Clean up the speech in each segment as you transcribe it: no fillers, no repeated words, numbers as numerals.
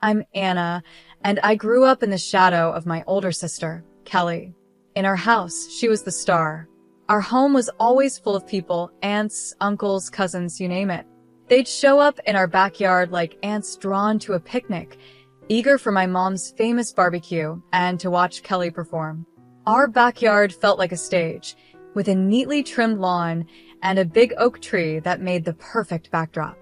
I'm Anna, and I grew up in the shadow of my older sister, Kelly. In our house, she was the star. Our home was always full of people, aunts, uncles, cousins, you name it. They'd show up in our backyard like ants drawn to a picnic, eager for my mom's famous barbecue and to watch Kelly perform. Our backyard felt like a stage, with a neatly trimmed lawn and a big oak tree that made the perfect backdrop.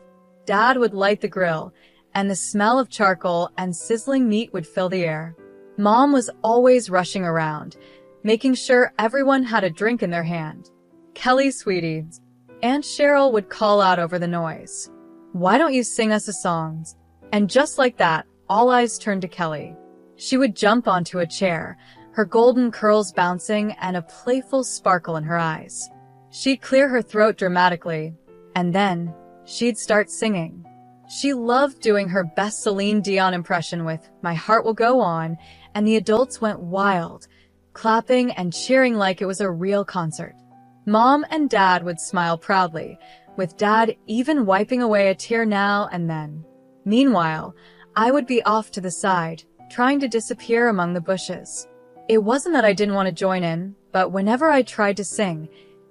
Dad would light the grill, and the smell of charcoal and sizzling meat would fill the air. Mom was always rushing around, making sure everyone had a drink in their hand. Kelly, sweetie, Aunt Cheryl would call out over the noise. Why don't you sing us a song? And just like that, all eyes turned to Kelly. She would jump onto a chair, her golden curls bouncing and a playful sparkle in her eyes. She'd clear her throat dramatically, and then she'd start singing. She loved doing her best Celine Dion impression with My Heart Will Go On, and the adults went wild, clapping and cheering like it was a real concert. Mom and Dad would smile proudly, with Dad even wiping away a tear now and then. Meanwhile, I would be off to the side, trying to disappear among the bushes. It wasn't that I didn't want to join in, but whenever I tried to sing,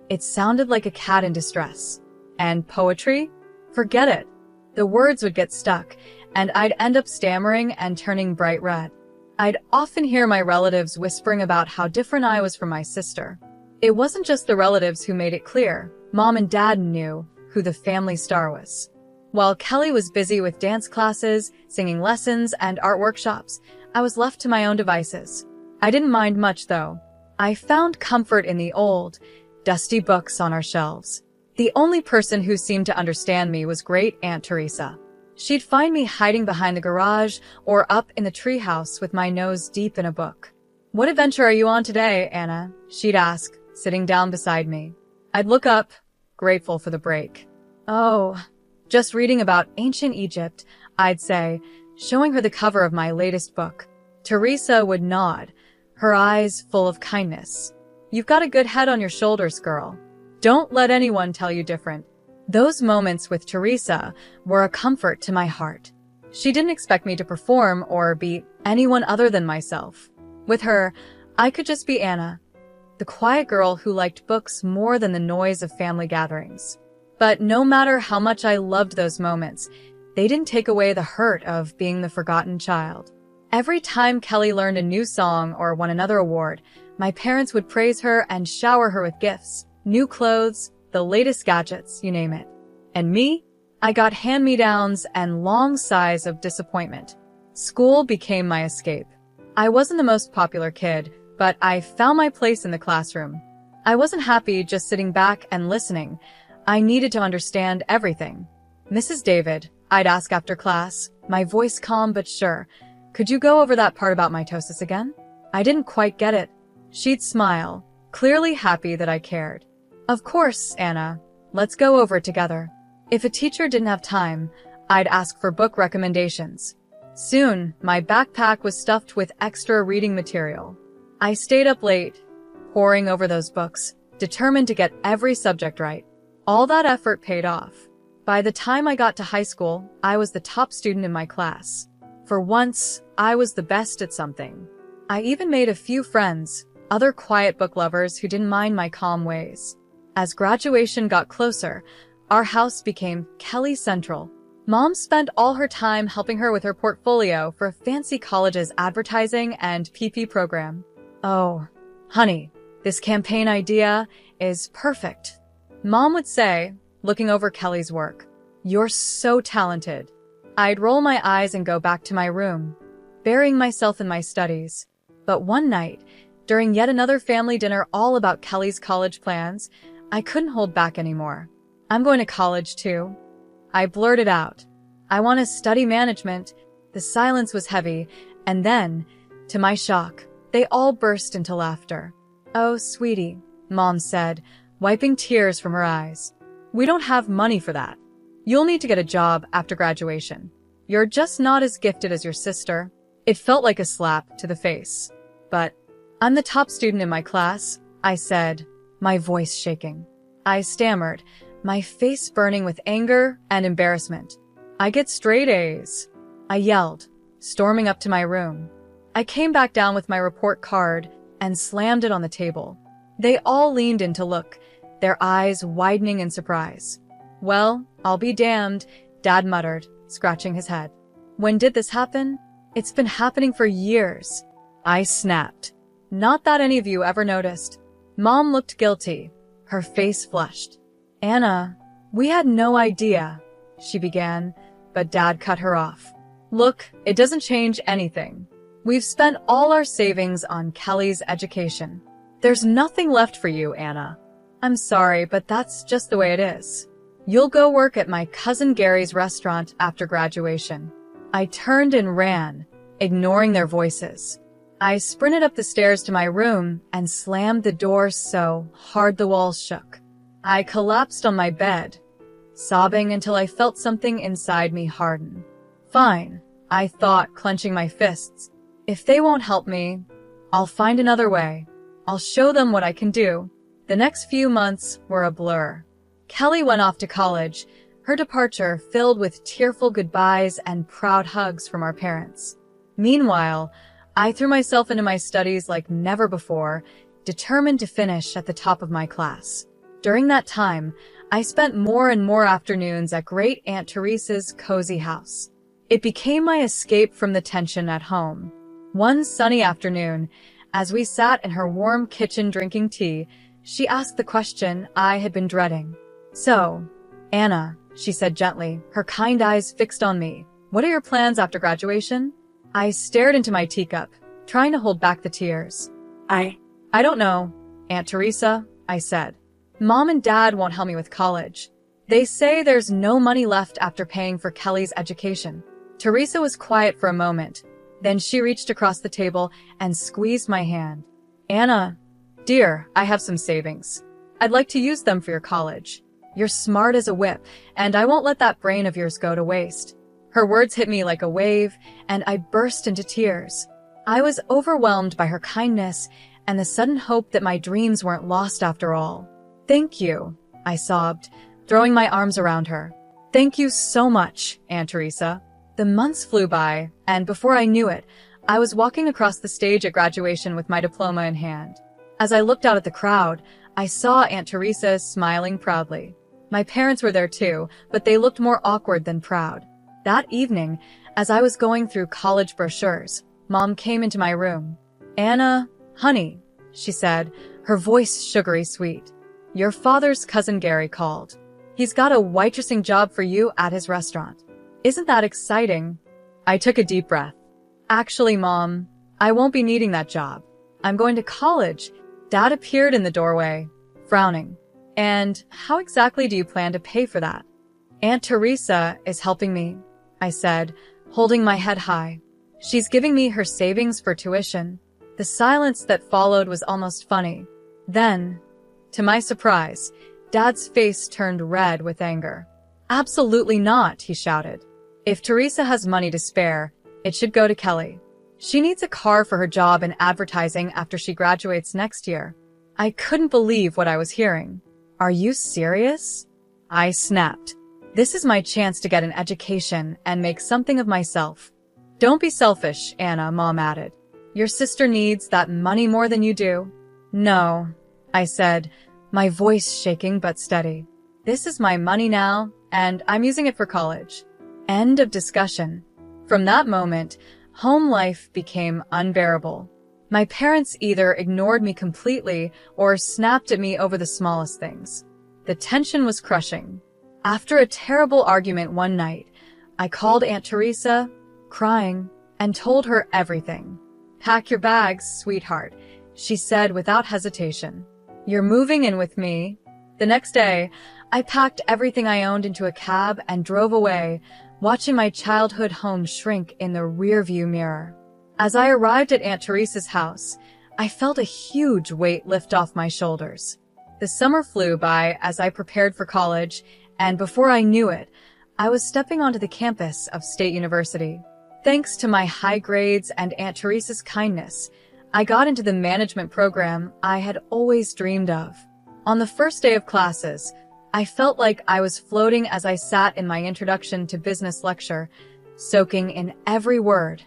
it sounded like a cat in distress. And poetry? Forget it. The words would get stuck, and I'd end up stammering and turning bright red. I'd often hear my relatives whispering about how different I was from my sister. It wasn't just the relatives who made it clear. Mom and Dad knew who the family star was. While Kelly was busy with dance classes, singing lessons, and art workshops, I was left to my own devices. I didn't mind much, though. I found comfort in the old, dusty books on our shelves. The only person who seemed to understand me was Great Aunt Teresa. She'd find me hiding behind the garage or up in the treehouse with my nose deep in a book. "What adventure are you on today, Anna?" she'd ask, sitting down beside me. I'd look up, grateful for the break. "Oh, just reading about ancient Egypt," I'd say, showing her the cover of my latest book. Teresa would nod, her eyes full of kindness. "You've got a good head on your shoulders, girl. Don't let anyone tell you different." Those moments with Teresa were a comfort to my heart. She didn't expect me to perform or be anyone other than myself. With her, I could just be Anna, the quiet girl who liked books more than the noise of family gatherings. But no matter how much I loved those moments, they didn't take away the hurt of being the forgotten child. Every time Kelly learned a new song or won another award, my parents would praise her and shower her with gifts, new clothes, the latest gadgets, you name it. And me? I got hand-me-downs and long sighs of disappointment. School became my escape. I wasn't the most popular kid, but I found my place in the classroom. I wasn't happy just sitting back and listening. I needed to understand everything. "Mrs. David," I'd ask after class, my voice calm but sure, "could you go over that part about mitosis again?" I didn't quite get it. She'd smile, clearly happy that I cared. "Of course, Anna. Let's go over it together." If a teacher didn't have time, I'd ask for book recommendations. Soon, my backpack was stuffed with extra reading material. I stayed up late, poring over those books, determined to get every subject right. All that effort paid off. By the time I got to high school, I was the top student in my class. For once, I was the best at something. I even made a few friends, other quiet book lovers who didn't mind my calm ways. As graduation got closer, our house became Kelly Central. Mom spent all her time helping her with her portfolio for a fancy college's advertising and PP program. "Oh, honey, this campaign idea is perfect," Mom would say, looking over Kelly's work. "You're so talented." I'd roll my eyes and go back to my room, burying myself in my studies. But one night, during yet another family dinner all about Kelly's college plans, I couldn't hold back anymore. "I'm going to college too," I blurted out. "I want to study management." The silence was heavy, and then, to my shock, they all burst into laughter. "Oh, sweetie," Mom said, wiping tears from her eyes. "We don't have money for that. You'll need to get a job after graduation. You're just not as gifted as your sister." It felt like a slap to the face. "But I'm the top student in my class," I said, my voice shaking. I stammered, my face burning with anger and embarrassment. "I get straight A's," I yelled, storming up to my room. I came back down with my report card and slammed it on the table. They all leaned in to look, their eyes widening in surprise. "Well, I'll be damned," Dad muttered, scratching his head. "When did this happen?" "It's been happening for years," I snapped. "Not that any of you ever noticed." Mom looked guilty. Her face flushed. "Anna, we had no idea," she began, but Dad cut her off. "Look, it doesn't change anything. We've spent all our savings on Kelly's education. There's nothing left for you, Anna. I'm sorry, but that's just the way it is. You'll go work at my cousin Gary's restaurant after graduation." I turned and ran, ignoring their voices. I sprinted up the stairs to my room and slammed the door so hard the walls shook. I collapsed on my bed, sobbing until I felt something inside me harden. "Fine," I thought, clenching my fists. "If they won't help me, I'll find another way. I'll show them what I can do." The next few months were a blur. Kelly went off to college, her departure filled with tearful goodbyes and proud hugs from our parents. Meanwhile, I threw myself into my studies like never before, determined to finish at the top of my class. During that time, I spent more and more afternoons at Great Aunt Teresa's cozy house. It became my escape from the tension at home. One sunny afternoon, as we sat in her warm kitchen drinking tea, she asked the question I had been dreading. "So, Anna," she said gently, her kind eyes fixed on me, "what are your plans after graduation?" I stared into my teacup, trying to hold back the tears. I don't know, Aunt Teresa," I said. "Mom and Dad won't help me with college. They say there's no money left after paying for Kelly's education." Teresa was quiet for a moment. Then she reached across the table and squeezed my hand. "Anna, dear, I have some savings. I'd like to use them for your college. You're smart as a whip, and I won't let that brain of yours go to waste." Her words hit me like a wave, and I burst into tears. I was overwhelmed by her kindness and the sudden hope that my dreams weren't lost after all. "Thank you," I sobbed, throwing my arms around her. "Thank you so much, Aunt Teresa." The months flew by, and before I knew it, I was walking across the stage at graduation with my diploma in hand. As I looked out at the crowd, I saw Aunt Teresa smiling proudly. My parents were there too, but they looked more awkward than proud. That evening, as I was going through college brochures, Mom came into my room. "Anna, honey," she said, her voice sugary sweet. "Your father's cousin Gary called. He's got a waitressing job for you at his restaurant. Isn't that exciting?" I took a deep breath. "Actually, Mom, I won't be needing that job. I'm going to college." Dad appeared in the doorway, frowning. "And how exactly do you plan to pay for that?" "Aunt Teresa is helping me," I said, holding my head high. "She's giving me her savings for tuition." The silence that followed was almost funny. Then, to my surprise, Dad's face turned red with anger. "Absolutely not," he shouted. "If Teresa has money to spare, it should go to Kelly. She needs a car for her job in advertising after she graduates next year." I couldn't believe what I was hearing. "Are you serious?" I snapped. "This is my chance to get an education and make something of myself." "Don't be selfish, Anna," Mom added. "Your sister needs that money more than you do." "No," I said, my voice shaking but steady. "This is my money now, and I'm using it for college." End of discussion. From that moment, home life became unbearable. My parents either ignored me completely or snapped at me over the smallest things. The tension was crushing. After a terrible argument one night, I called Aunt Teresa, crying, and told her everything. "Pack your bags, sweetheart," she said without hesitation. "You're moving in with me." The next day, I packed everything I owned into a cab and drove away, watching my childhood home shrink in the rearview mirror. As I arrived at Aunt Teresa's house, I felt a huge weight lift off my shoulders. The summer flew by as I prepared for college, and before I knew it, I was stepping onto the campus of State University. Thanks to my high grades and Aunt Teresa's kindness, I got into the management program I had always dreamed of. On the first day of classes, I felt like I was floating as I sat in my introduction to business lecture, soaking in every word.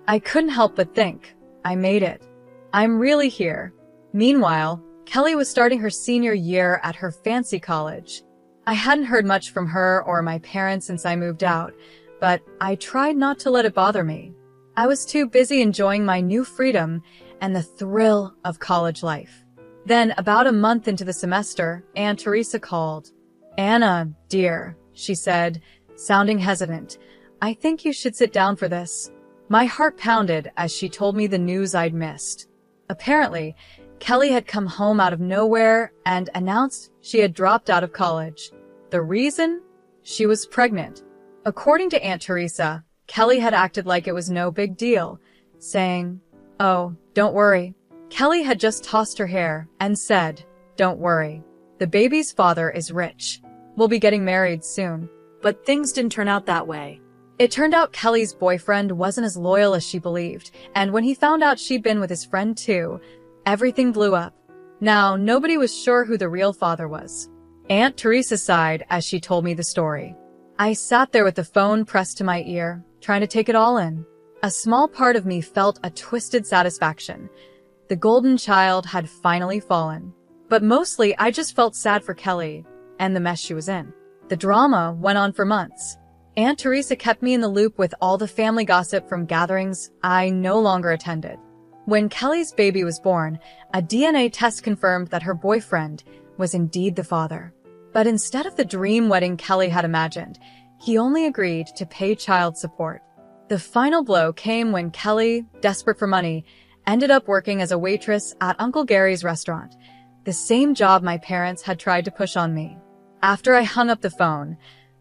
I couldn't help but think, I made it. I'm really here. Meanwhile, Kelly was starting her senior year at her fancy college. I hadn't heard much from her or my parents since I moved out, but I tried not to let it bother me. I was too busy enjoying my new freedom and the thrill of college life. Then, about a month into the semester, Aunt Teresa called. "Anna, dear," she said, sounding hesitant, "I think you should sit down for this." My heart pounded as she told me the news I'd missed. Apparently, Kelly had come home out of nowhere and announced she had dropped out of college. The reason? She was pregnant. According to Aunt Teresa, Kelly had acted like it was no big deal, saying, "Oh, don't worry." Kelly had just tossed her hair and said, "Don't worry. The baby's father is rich. We'll be getting married soon." But things didn't turn out that way. It turned out Kelly's boyfriend wasn't as loyal as she believed, and when he found out she'd been with his friend too, everything blew up. Now, nobody was sure who the real father was. Aunt Teresa sighed as she told me the story. I sat there with the phone pressed to my ear, trying to take it all in. A small part of me felt a twisted satisfaction. The golden child had finally fallen. But mostly, I just felt sad for Kelly and the mess she was in. The drama went on for months. Aunt Teresa kept me in the loop with all the family gossip from gatherings I no longer attended. When Kelly's baby was born, a DNA test confirmed that her boyfriend was indeed the father. But instead of the dream wedding Kelly had imagined, he only agreed to pay child support. The final blow came when Kelly, desperate for money, ended up working as a waitress at Uncle Gary's restaurant, the same job my parents had tried to push on me. After I hung up the phone,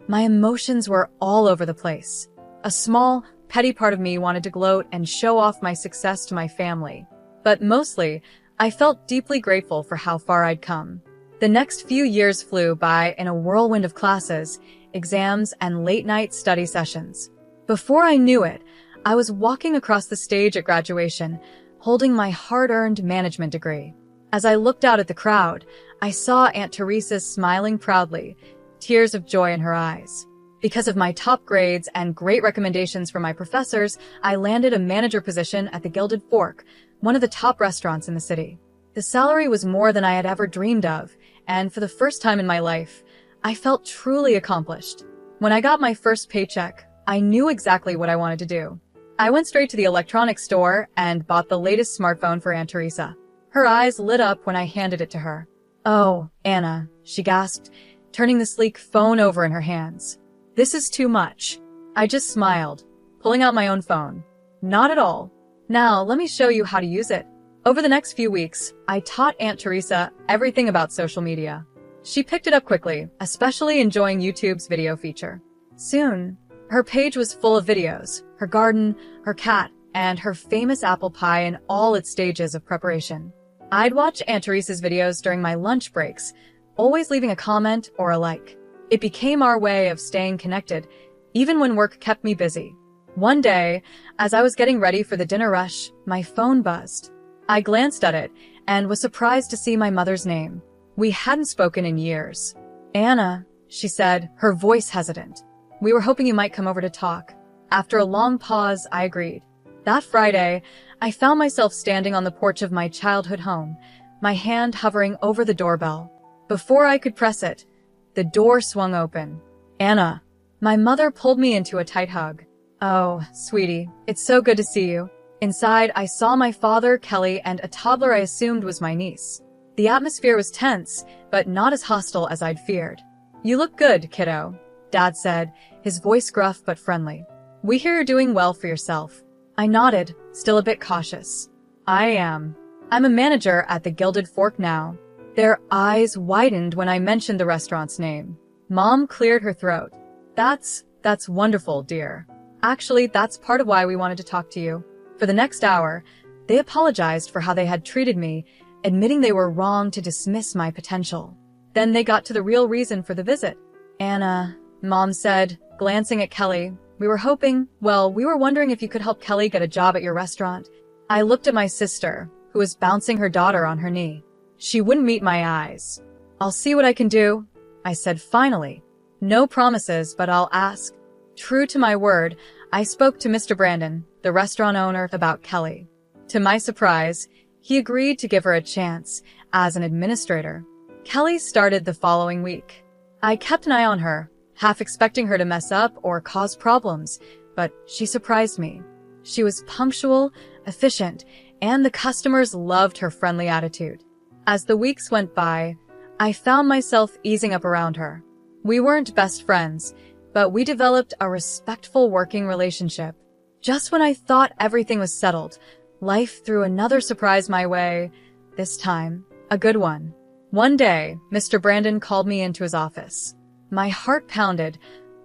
my emotions were all over the place. A small, petty part of me wanted to gloat and show off my success to my family. But mostly, I felt deeply grateful for how far I'd come. The next few years flew by in a whirlwind of classes, exams, and late-night study sessions. Before I knew it, I was walking across the stage at graduation, holding my hard-earned management degree. As I looked out at the crowd, I saw Aunt Teresa smiling proudly, tears of joy in her eyes. Because of my top grades and great recommendations from my professors, I landed a manager position at the Gilded Fork, one of the top restaurants in the city. The salary was more than I had ever dreamed of, and for the first time in my life, I felt truly accomplished. When I got my first paycheck, I knew exactly what I wanted to do. I went straight to the electronics store and bought the latest smartphone for Aunt Teresa. Her eyes lit up when I handed it to her. "Oh, Anna," she gasped, turning the sleek phone over in her hands. "This is too much." I just smiled, pulling out my own phone. "Not at all. Now, let me show you how to use it." Over the next few weeks, I taught Aunt Teresa everything about social media. She picked it up quickly, especially enjoying YouTube's video feature. Soon, her page was full of videos, her garden, her cat, and her famous apple pie in all its stages of preparation. I'd watch Aunt Teresa's videos during my lunch breaks, always leaving a comment or a like. It became our way of staying connected, even when work kept me busy. One day, as I was getting ready for the dinner rush, my phone buzzed. I glanced at it and was surprised to see my mother's name. We hadn't spoken in years. "Anna," she said, her voice hesitant. "We were hoping you might come over to talk." After a long pause, I agreed. That Friday, I found myself standing on the porch of my childhood home, my hand hovering over the doorbell. Before I could press it, the door swung open. "Anna." My mother pulled me into a tight hug. "Oh, sweetie, it's so good to see you." Inside, I saw my father, Kelly, and a toddler I assumed was my niece. The atmosphere was tense, but not as hostile as I'd feared. "You look good, kiddo," Dad said, his voice gruff but friendly. "We hear you're doing well for yourself." I nodded, still a bit cautious. "I am. I'm a manager at the Gilded Fork now." Their eyes widened when I mentioned the restaurant's name. Mom cleared her throat. That's wonderful, dear. Actually, that's part of why we wanted to talk to you." For the next hour, they apologized for how they had treated me, admitting they were wrong to dismiss my potential. Then they got to the real reason for the visit. "Anna," Mom said, glancing at Kelly, we were wondering if you could help Kelly get a job at your restaurant." I looked at my sister, who was bouncing her daughter on her knee. She wouldn't meet my eyes. "I'll see what I can do," I said finally. "No promises, but I'll ask." True to my word, I spoke to Mr. Brandon, the restaurant owner, about Kelly. To my surprise, he agreed to give her a chance as an administrator. Kelly started the following week. I kept an eye on her, half expecting her to mess up or cause problems, but she surprised me. She was punctual, efficient, and the customers loved her friendly attitude. As the weeks went by, I found myself easing up around her. We weren't best friends, but we developed a respectful working relationship. Just when I thought everything was settled, life threw another surprise my way, this time, a good one. One day, Mr. Brandon called me into his office. My heart pounded,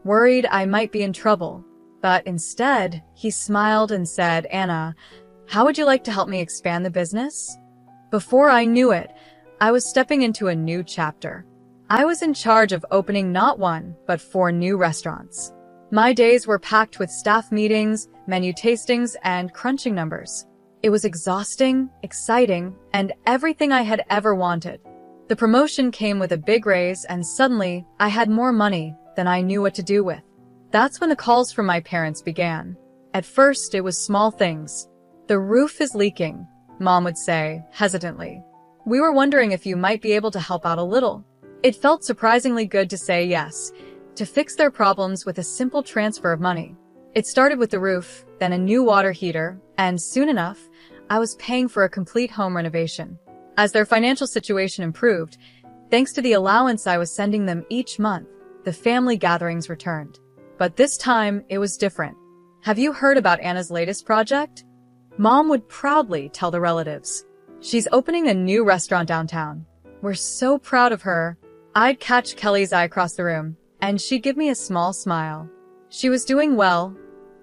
worried I might be in trouble. But instead, he smiled and said, "Anna, how would you like to help me expand the business?" Before I knew it, I was stepping into a new chapter. I was in charge of opening not one, but 4 new restaurants. My days were packed with staff meetings, menu tastings, and crunching numbers. It was exhausting, exciting, and everything I had ever wanted. The promotion came with a big raise, and suddenly, I had more money than I knew what to do with. That's when the calls from my parents began. At first, it was small things. "The roof is leaking," Mom would say, hesitantly. "We were wondering if you might be able to help out a little." It felt surprisingly good to say yes, to fix their problems with a simple transfer of money. It started with the roof, then a new water heater, and soon enough, I was paying for a complete home renovation. As their financial situation improved, thanks to the allowance I was sending them each month, the family gatherings returned. But this time, it was different. "Have you heard about Anna's latest project?" Mom would proudly tell the relatives. "She's opening a new restaurant downtown. We're so proud of her." I'd catch Kelly's eye across the room, and she'd give me a small smile. She was doing well,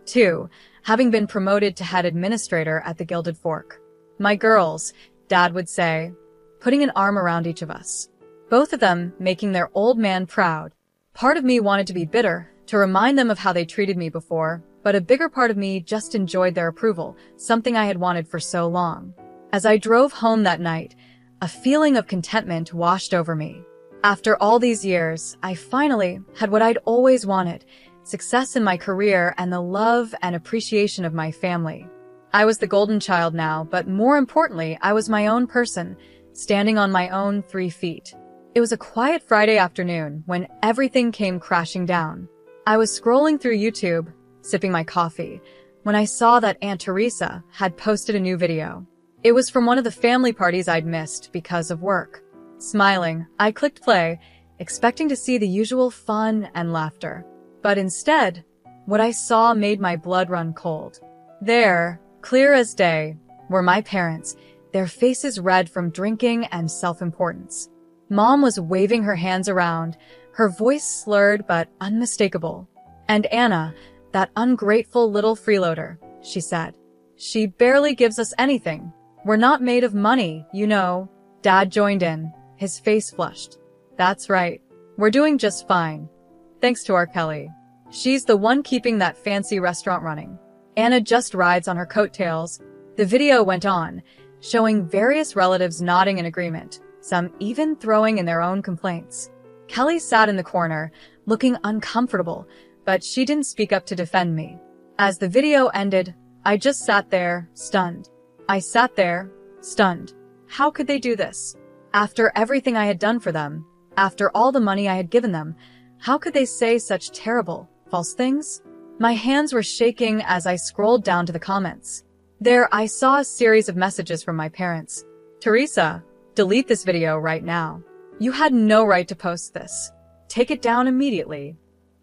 too, having been promoted to head administrator at the Gilded Fork. "My girls," Dad would say, putting an arm around each of us. Both of them making their old man proud. Part of me wanted to be bitter, to remind them of how they treated me before, but a bigger part of me just enjoyed their approval, something I had wanted for so long. As I drove home that night, a feeling of contentment washed over me. After all these years, I finally had what I'd always wanted, success in my career and the love and appreciation of my family. I was the golden child now, but more importantly, I was my own person, standing on my own 3 feet. It was a quiet Friday afternoon when everything came crashing down. I was scrolling through YouTube, sipping my coffee, when I saw that Aunt Teresa had posted a new video. It was from one of the family parties I'd missed because of work. Smiling, I clicked play, expecting to see the usual fun and laughter. But instead, what I saw made my blood run cold. There, clear as day, were my parents, their faces red from drinking and self-importance. Mom was waving her hands around, her voice slurred but unmistakable. "And Anna, that ungrateful little freeloader," she said. "She barely gives us anything. We're not made of money, you know." Dad joined in, his face flushed. "That's right. We're doing just fine. Thanks to our Kelly. She's the one keeping that fancy restaurant running. Anna just rides on her coattails." The video went on, showing various relatives nodding in agreement, some even throwing in their own complaints. Kelly sat in the corner, looking uncomfortable, but she didn't speak up to defend me. As the video ended, I just sat there, stunned. I sat there, stunned. How could they do this? After everything I had done for them, after all the money I had given them, how could they say such terrible, false things? My hands were shaking as I scrolled down to the comments. There I saw a series of messages from my parents. "Teresa, delete this video right now. You had no right to post this. Take it down immediately."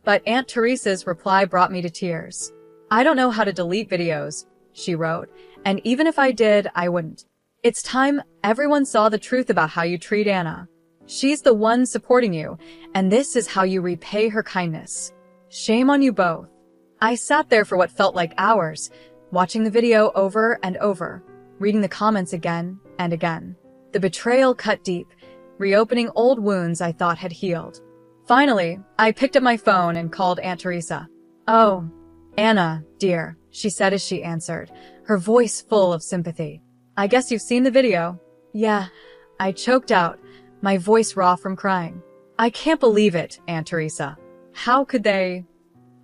But Aunt Teresa's reply brought me to tears. "I don't know how to delete videos," she wrote, "and even if I did, I wouldn't. It's time everyone saw the truth about how you treat Anna. She's the one supporting you, and this is how you repay her kindness. Shame on you both." I sat there for what felt like hours, watching the video over and over, reading the comments again and again. The betrayal cut deep, reopening old wounds I thought had healed. Finally, I picked up my phone and called Aunt Teresa. "Oh, Anna, dear," she said as she answered, her voice full of sympathy. "I guess you've seen the video." "Yeah," I choked out, my voice raw from crying. "I can't believe it, Aunt Teresa. How could they?"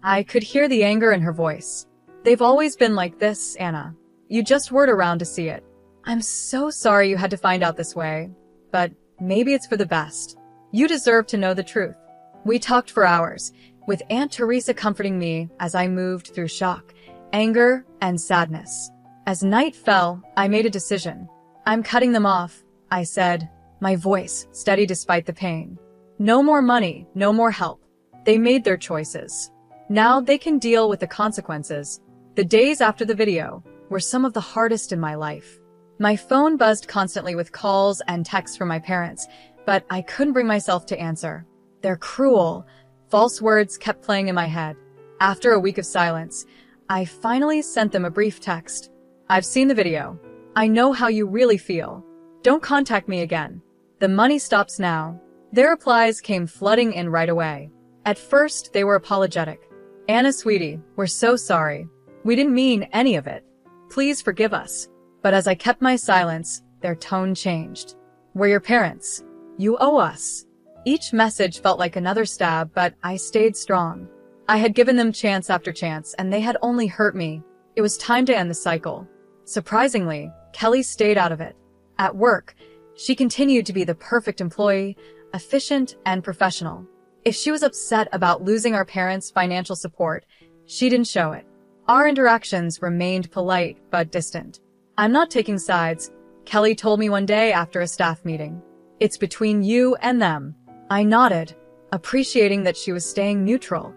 I could hear the anger in her voice. They've always been like this, Anna. You just weren't around to see it. I'm so sorry you had to find out this way, but maybe it's for the best. You deserve to know the truth. We talked for hours, with Aunt Teresa comforting me as I moved through shock, anger, and sadness. As night fell, I made a decision. I'm cutting them off, I said, my voice steady despite the pain. No more money, no more help. They made their choices. Now they can deal with the consequences. The days after the video were some of the hardest in my life. My phone buzzed constantly with calls and texts from my parents, but I couldn't bring myself to answer. Their cruel, false words kept playing in my head. After a week of silence, I finally sent them a brief text. I've seen the video. I know how you really feel. Don't contact me again. The money stops now. Their replies came flooding in right away. At first, they were apologetic. Anna, sweetie, we're so sorry. We didn't mean any of it. Please forgive us. But as I kept my silence, their tone changed. We're your parents. You owe us. Each message felt like another stab, but I stayed strong. I had given them chance after chance, and they had only hurt me. It was time to end the cycle. Surprisingly, Kelly stayed out of it. At work, she continued to be the perfect employee, efficient and professional. If she was upset about losing our parents' financial support, she didn't show it. Our interactions remained polite but distant. I'm not taking sides, Kelly told me one day after a staff meeting. It's between you and them. I nodded, appreciating that she was staying neutral,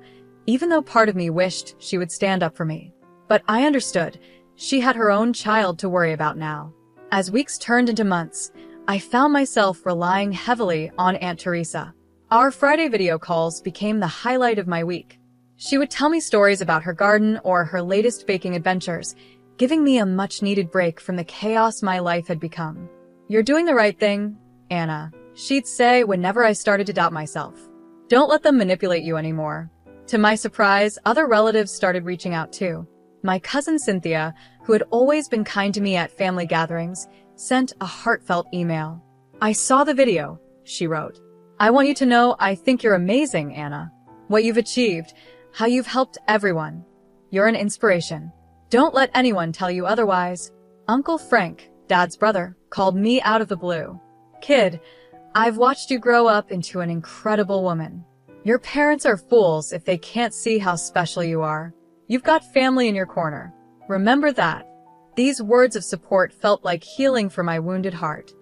even though part of me wished she would stand up for me. But I understood. She had her own child to worry about now. As weeks turned into months, I found myself relying heavily on Aunt Teresa. Our Friday video calls became the highlight of my week. She would tell me stories about her garden or her latest baking adventures, giving me a much-needed break from the chaos my life had become. You're doing the right thing, Anna, she'd say whenever I started to doubt myself. Don't let them manipulate you anymore. To my surprise, other relatives started reaching out too. My cousin Cynthia, who had always been kind to me at family gatherings, sent a heartfelt email. I saw the video, she wrote. I want you to know I think you're amazing, Anna. What you've achieved, how you've helped everyone. You're an inspiration. Don't let anyone tell you otherwise. Uncle Frank, Dad's brother, called me out of the blue. Kid, I've watched you grow up into an incredible woman. Your parents are fools if they can't see how special you are. You've got family in your corner. Remember that. These words of support felt like healing for my wounded heart.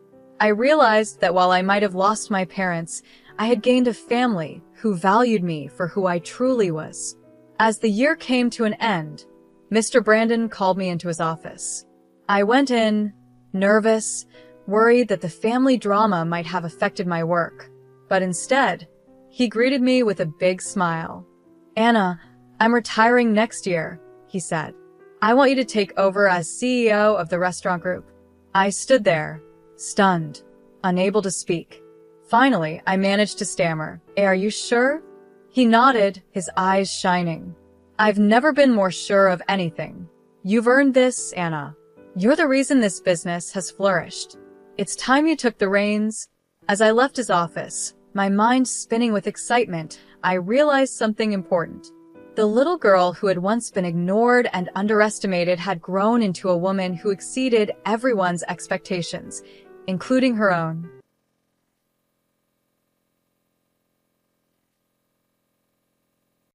I realized that while I might have lost my parents, I had gained a family who valued me for who I truly was. As the year came to an end, Mr. Brandon called me into his office. I went in, nervous, worried that the family drama might have affected my work. But instead, he greeted me with a big smile. Anna, I'm retiring next year, he said. I want you to take over as CEO of the restaurant group. I stood there, stunned, unable to speak. Finally, I managed to stammer. Are you sure? He nodded, his eyes shining. I've never been more sure of anything. You've earned this, Anna. You're the reason this business has flourished. It's time you took the reins. As I left his office, my mind spinning with excitement, I realized something important. The little girl who had once been ignored and underestimated had grown into a woman who exceeded everyone's expectations, including her own.